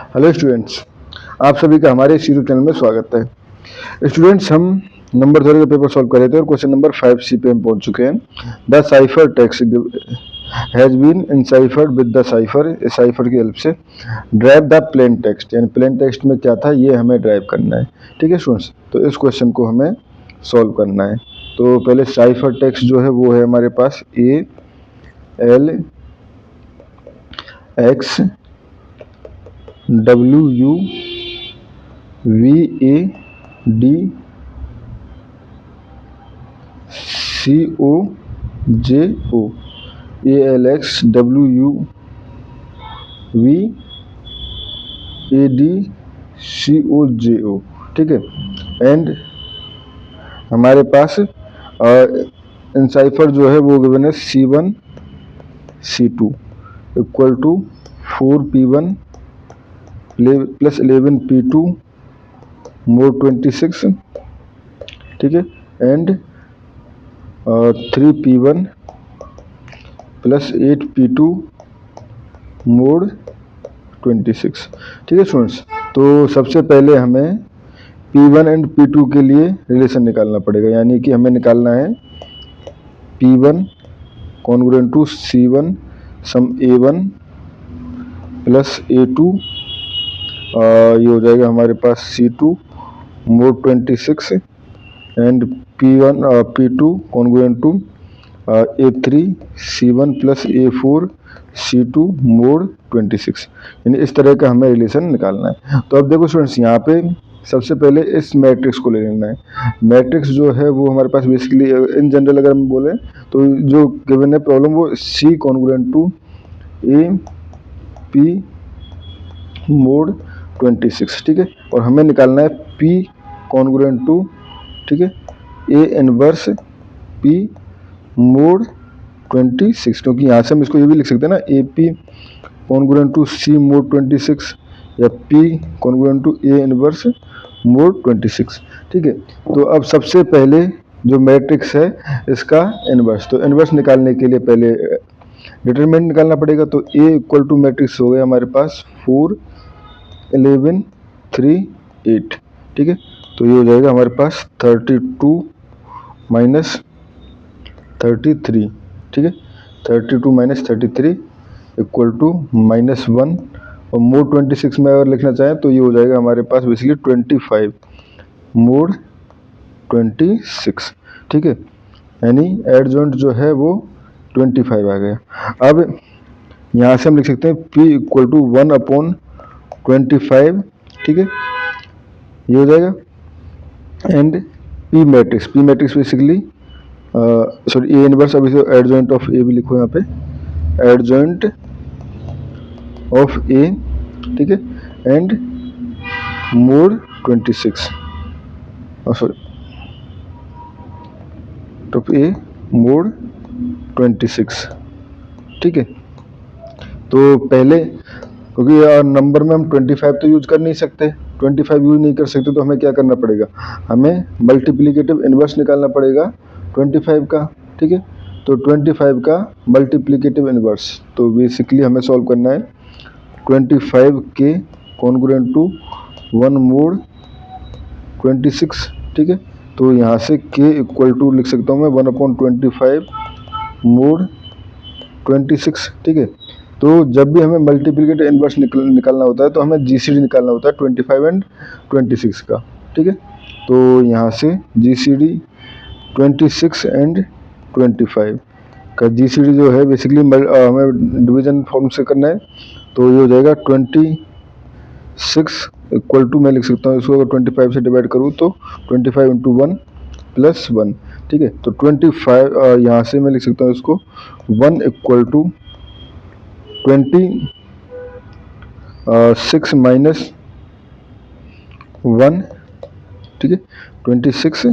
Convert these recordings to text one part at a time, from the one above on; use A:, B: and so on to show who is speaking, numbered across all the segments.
A: Hello students, आप सभी का हमारे इस यूट्यूब चैनल में स्वागत है। स्टूडेंट्स, हम नंबर थ्योरी का पेपर सॉल्व कर रहे थे और क्वेश्चन नंबर 5C पे हम पहुंच चुके हैं। The cipher text has been enciphered with the cipher, इस साइफर की हेल्प से ड्राइव द प्लेन टेक्स्ट, यानी प्लेन टेक्स्ट में क्या था ये हमें ड्राइव करना है। ठीक है स्टूडेंट्स, तो इस क्वेश्चन को हमें सॉल्व करना है। तो पहले साइफर टेक्स्ट जो है वो है हमारे पास A L X W V A D C O J O, A L X W V A D C O J O। ठीक है, एंड हमारे पास इनसाइफर जो है वो गिवन है C1 C2 equal to 4P1 plus 11P2 मोर 26। ठीक है, and 3P1 plus 8P2 mode 26। ठीक है स्टूडेंट्स, तो सबसे पहले हमें P1 एंड P2 के लिए रिलेशन निकालना पड़ेगा, यानी कि हमें निकालना है P1 congruent to C1 some A1 plus A2, ये हो जाएगा हमारे पास C2 mod 26 and P1 P2 congruent to A3 C1 plus A4 C2 mod 26, यानी इस तरह का हमें रिलेशन निकालना है। तो अब देखो स्टूडेंट्स, यहाँ पे सबसे पहले इस मैट्रिक्स को ले लेना है। मैट्रिक्स जो है वो हमारे पास बेसिकली इन जनरल अगर हम बोले तो जो गिवन है प्रॉब्लम वो C congruent to A P mod 26। ठीक है, और हमें निकालना है P कॉन्ग्रुएंट टू, ठीक है, A इनवर्स P मोड 26, क्योंकि यहाँ से हम इसको ये भी लिख सकते हैं ना, AP congruent to C mod 26 या P congruent to A inverse mod 26। ठीक है, तो अब सबसे पहले जो मैट्रिक्स है इसका इनवर्स, तो इनवर्स निकालने के लिए पहले डिटरमिनेंट निकालना पड़ेगा। तो A इक्वल टू मैट्रिक्स हो गया हमारे पास 4 11 3 8। ठीक है, तो ये हो जाएगा हमारे पास 32 माइनस 33। ठीक है, 32 माइनस 33 इक्वल टू -1, और मोड 26 में अगर लिखना चाहें तो ये हो जाएगा हमारे पास बेसिकली 25 मोड 26। ठीक है, यानी एडजॉइंट जो है वो 25 आ गया। अब यहाँ से हम लिख सकते हैं P इक्वल टू 1/25। ठीक है, ये हो जाएगा, and P matrix basically sorry A inverse, अब इसे एडजॉइंट ऑफ A भी लिखो यहाँ पे, एडजॉइंट ऑफ A। ठीक है, and mode 26 sorry of A mode 26। ठीक है, तो पहले क्योंकि नंबर में हम 25 तो यूज कर नहीं सकते, 25 यूज नहीं कर सकते, तो हमें क्या करना पड़ेगा, हमें मल्टीप्लिकेटिव इनवर्स निकालना पड़ेगा 25 का। ठीक है, तो 25 का मल्टीप्लिकेटिव इनवर्स, तो बेसिकली हमें सॉल्व करना है 25 के कॉन्ग्रुएंट टू 1 मोड 26। ठीक है, तो यहाँ से K इक्वल टू लिख सकता हूँ मैं 1/25 मोड 26। ठीक है, तो जब भी हमें मल्टीप्लिकेटिव इनवर्स निकालना होता है तो हमें GCD निकालना होता है 25 एंड 26 का। ठीक है, तो यहाँ से GCD 26 एंड 25 का GCD जो है बेसिकली हमें डिवीजन फॉर्म से करना है, तो ये हो जाएगा 26 इक्वल टू, मैं लिख सकता हूँ इसको अगर 25 से डिवाइड करूँ तो 25 इंटू 1 प्लस 1। ठीक है, तो 25 यहाँ से मैं लिख सकता हूँ इसको 1 इक्वल टू 26 माइनस 1। ठीक है, 26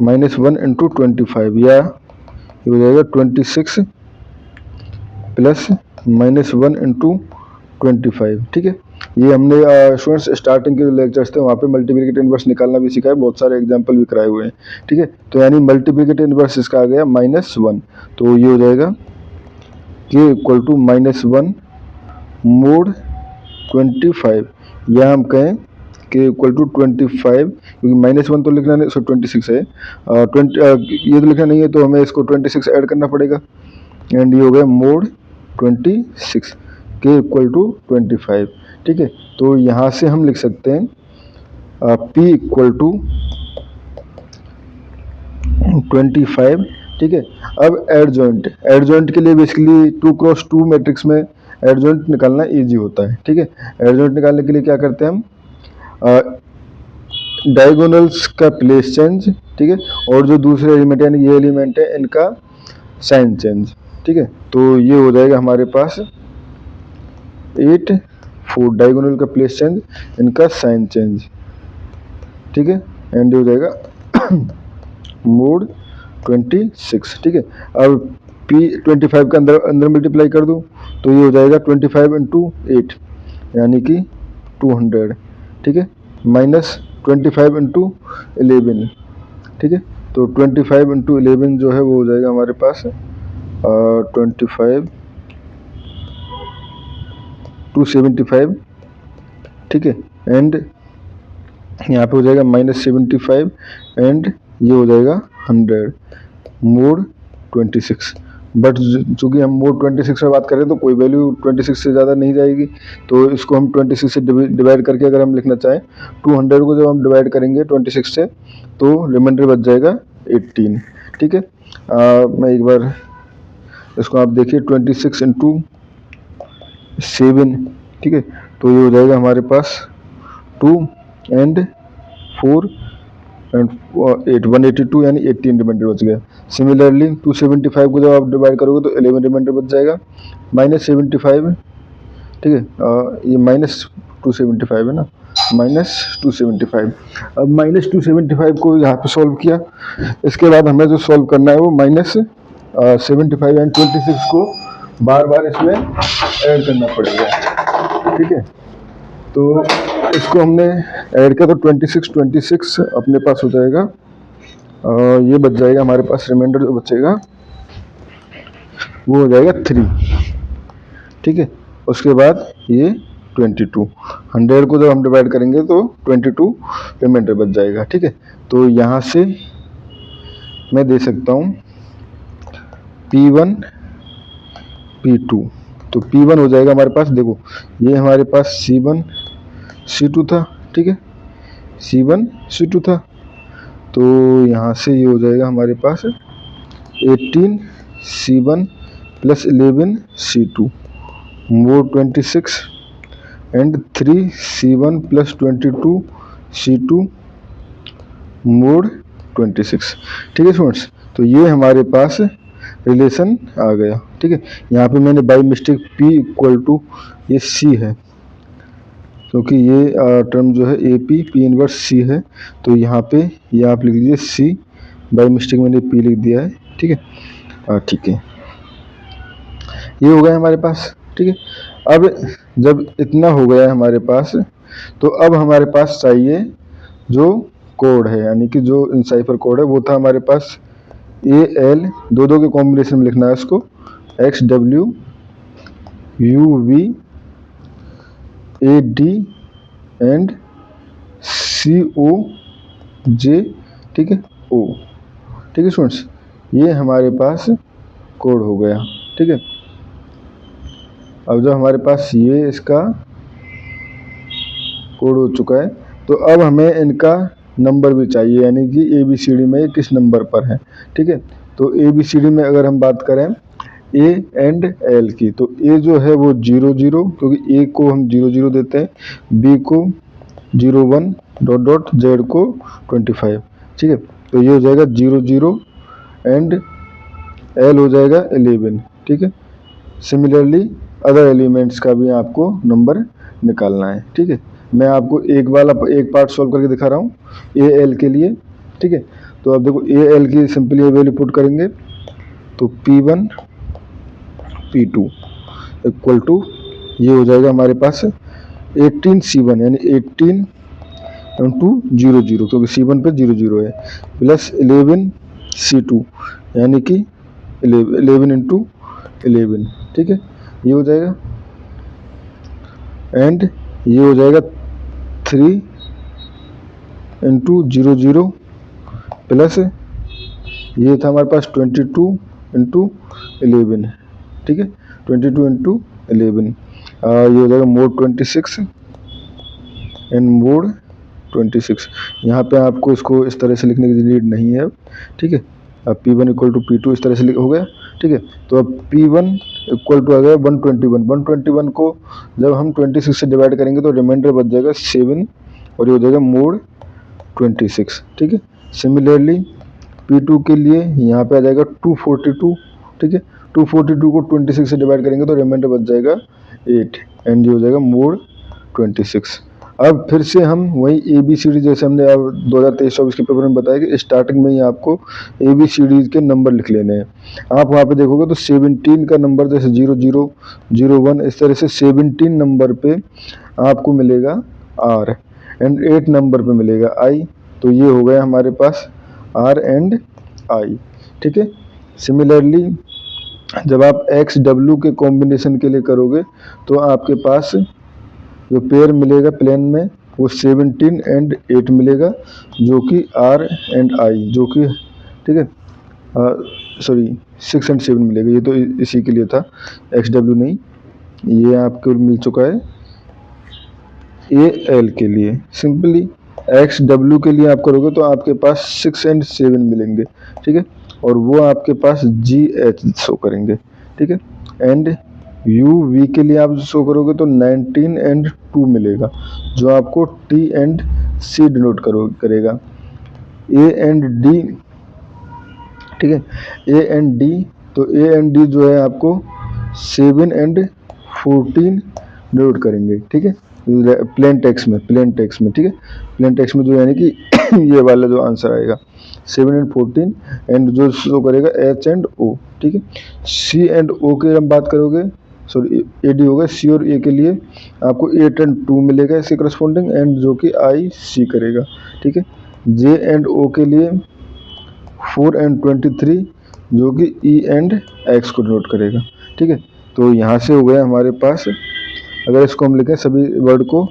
A: माइनस 1 इंटू 25, या ये हो जाएगा 26 प्लस माइनस 1 इंटू 25। ठीक है, ये हमने स्टूडेंट्स स्टार्टिंग के जो लेक्चर्स थे वहाँ पे मल्टीप्लिकेटिव इनवर्स निकालना भी सीखा है, बहुत सारे एग्जांपल भी कराए हुए हैं। ठीक है, तो यानी मल्टीप्लिकेटिव इनवर्स इसका आ गया -1, तो ये हो जाएगा K इक्वल टू -1 मोड 25 या हम कहें कि इक्वल टू 25, क्योंकि -1 तो लिखना नहीं, सो 26 है, 20 ये तो लिखना नहीं है, तो हमें इसको 26 ऐड करना पड़ेगा, एंड ये हो गया मोड 26 के इक्वल टू 25। ठीक है, तो यहाँ से हम लिख सकते हैं P इक्वल टू 25। ठीक है, अब एड जॉइंट के लिए बेसिकली 2x2 मैट्रिक्स में एड जॉइंट निकालना इजी होता है। ठीक है, एड जॉइंट निकालने के लिए क्या करते हैं हम, डायगोनल्स का प्लेस चेंज, ठीक है, और जो दूसरे एलिमेंट यानी ये एलिमेंट है इनका साइन चेंज। ठीक है, तो ये हो जाएगा हमारे पास 8 4 डायगोनल का प्लेस चेंज, इनका साइन चेंज। ठीक है, एंड हो जाएगा मोड 26। ठीक है, अब P25 का अंदर मल्टीप्लाई कर दूं तो ये हो जाएगा 25 इंटू 8 यानी कि 200। ठीक है, माइनस 25 इंटू 11। ठीक है, तो 25 इंटू 11 जो है वो हो जाएगा हमारे पास 25 275। ठीक है, एंड यहाँ पे हो जाएगा -75 एंड ये हो जाएगा 100 मोड 26। बट चूंकि हम मोड 26 में बात करें तो कोई वैल्यू 26 से ज़्यादा नहीं जाएगी, तो इसको हम 26 से डिवाइड करके अगर हम लिखना चाहें 200 को जब हम डिवाइड करेंगे 26 से तो रिमाइंडर बच जाएगा 18। ठीक है, मैं एक बार इसको आप देखिए 26 इंटू 7। ठीक है, तो ये हो जाएगा हमारे पास 2 एंड 4 एंड 8 182 यानी 18 रिमाइंडर बच गया। सिमिलरली 275 को जब आप डिवाइड करोगे तो 11 रिमाइंडर बच जाएगा, -75। ठीक है, ये -275 है ना, -275। अब -275 को यहाँ पे सॉल्व किया, इसके बाद हमें जो सॉल्व करना है वो -75 एंड 26 को बार बार इसमें ऐड करना पड़ेगा। ठीक है, तो इसको हमने ऐड किया तो 26 अपने पास हो जाएगा, ये बच जाएगा हमारे पास, रिमाइंडर जो बचेगा वो हो जाएगा 3। ठीक है, उसके बाद ये 22, 100 को जब हम डिवाइड करेंगे तो 22 रिमाइंडर बच जाएगा। ठीक है, तो यहाँ से मैं दे सकता हूँ P1 P2, तो P1 हो जाएगा हमारे पास, देखो ये हमारे पास C1 C2 था। ठीक है, C1 C2 था, तो यहाँ से ये हो जाएगा हमारे पास 18 C1 plus 11 C2 mod 26 and 3 C1 plus 22 C2 mod 26। ठीक है स्टूडेंट्स, तो ये हमारे पास रिलेशन आ गया। ठीक है, यहाँ पे मैंने by mistake P equal to ये C है, क्योंकि ये टर्म जो है AP P इनवर्स C है, तो यहाँ पे ये आप लिख लीजिए C, बाई मिस्टेक मैंने P लिख दिया है। ठीक है, ठीक है, ये हो गया हमारे पास। ठीक है, अब जब इतना हो गया हमारे पास, तो अब हमारे पास चाहिए जो कोड है, यानी कि जो इनसाइफर कोड है वो था हमारे पास AL, दो के कॉम्बिनेशन में लिखना है इसको, XW UV AD and COJ। ठीक है, O। ठीक है स्टूडेंट्स, ये हमारे पास कोड हो गया। ठीक है, अब जब हमारे पास ये इसका कोड हो चुका है, तो अब हमें इनका नंबर भी चाहिए, यानी कि ABCD में ये किस नंबर पर है। ठीक है, तो ABCD में अगर हम बात करें A एंड L की, तो A जो है वो 0 0, क्योंकि A को हम 0 0 देते हैं, B को 0 1 डॉट डॉट, Z को 25। ठीक है, तो ये हो जाएगा 0 0 एंड L हो जाएगा 11। ठीक है, सिमिलरली अदर एलिमेंट्स का भी आपको नंबर निकालना है। ठीक है, मैं आपको एक पार्ट सॉल्व करके दिखा रहा हूँ AL के लिए। ठीक है, तो अब देखो AL की सिंपली वैल्यू पुट करेंगे तो P1 P2 इक्वल टू ये हो जाएगा हमारे पास 18 C1 यानी 18 इंटू 0 0, क्योंकि C1 पे 0 0 है, प्लस 11 C2 यानी कि 11 इंटू 11। ठीक है, ये हो जाएगा, एंड ये हो जाएगा 3 इंटू 0 प्लस ये था हमारे पास 22 इंटू 11, ठीक है, 22 इंटू 11, ये हो जाएगा मोड 26 एंड मोड 26। यहाँ पे आपको इसको इस तरह से लिखने की नीड नहीं है, ठीक है। अब P1 इक्वल टू P2 इस तरह से हो गया, ठीक है। तो अब P1 इक्वल टू आ गया 121 को जब हम 26 से डिवाइड करेंगे तो रिमाइंडर बच जाएगा 7 और ये हो जाएगा मोड 26, ठीक है। सिमिलरली P2 के लिए यहाँ पे आ जाएगा 242, ठीक है। 242 को 26 से डिवाइड करेंगे तो रिमाइंडर बच जाएगा 8 एंड ये हो जाएगा मोड 26। अब फिर से हम वही ABCD जैसे हमने अब 2023-24 के पेपर में बताया कि स्टार्टिंग में ही आपको ABCD के नंबर लिख लेने हैं। आप वहाँ पे देखोगे तो 17 का नंबर जैसे 00, 01 इस तरह से 17 नंबर पे आपको मिलेगा R एंड 8 नंबर पे मिलेगा I। तो ये हो गया हमारे पास R एंड I, ठीक है। सिमिलरली जब आप XW के कॉम्बिनेशन के लिए करोगे तो आपके पास जो पेयर मिलेगा प्लेन में वो 17 एंड 8 मिलेगा, जो कि R एंड I जो कि, ठीक है, सॉरी 6 एंड 7 मिलेगा। ये तो इसी के लिए था, XW नहीं, ये आपको मिल चुका है AL के लिए। सिंपली XW के लिए आप करोगे तो आपके पास 6 एंड 7 मिलेंगे, ठीक है, और वो आपके पास GH शो करेंगे, ठीक है। एंड UV के लिए आप शो करोगे तो 19 एंड 2 मिलेगा, जो आपको T एंड C डिनोट करेगा। A एंड D, ठीक है, A एंड D, तो A एंड D जो है आपको 7 एंड 14 डिनोट करेंगे, ठीक है, प्लेन टेक्स्ट में, ठीक है। प्लेन टेक्स्ट में जो यानी कि ये वाला जो आंसर आएगा 7 एंड 14 एंड जो शो करेगा H एंड O, ठीक है। C एंड O के हम बात करोगे, सॉरी AD होगा, C और A के लिए आपको 8 एंड 2 मिलेगा इसके करस्पॉन्डिंग एंड जो कि IC करेगा, ठीक है। J एंड O के लिए 4 एंड 23 जो कि E एंड X को डिनोट करेगा, ठीक है। तो यहाँ से हो गया हमारे पास, अगर इसको हम लिखें सभी वर्ड को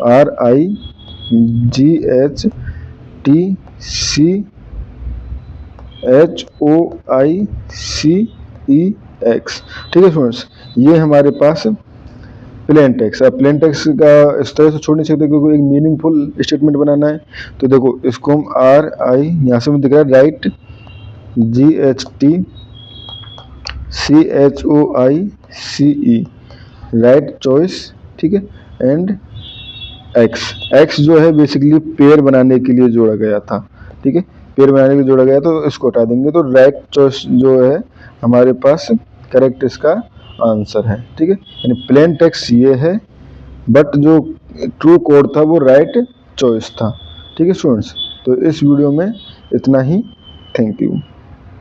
A: RIGHTCHOICEX, ठीक है स्टूडेंट्स। ये हमारे पास प्लेन टेक्स्ट। अब प्लेन टेक्स्ट का इस तरह से छोड़ नहीं सकते क्योंकि एक मीनिंगफुल स्टेटमेंट बनाना है। तो देखो इसको हम RI, यहाँ से मुझे दिख रहा है राइट GHTCHOICE, राइट चॉइस, ठीक है, एंड एक्स जो है बेसिकली पेयर बनाने के लिए जोड़ा गया था, ठीक है, पेयर बनाने के लिए जोड़ा गया, तो इसको हटा देंगे तो राइट चॉइस जो है हमारे पास करेक्ट इसका आंसर है, ठीक है। यानी प्लेन टेक्स्ट ये है बट जो ट्रू कोड था वो राइट चॉइस था, ठीक है स्टूडेंट्स। तो इस वीडियो में इतना ही, थैंक यू।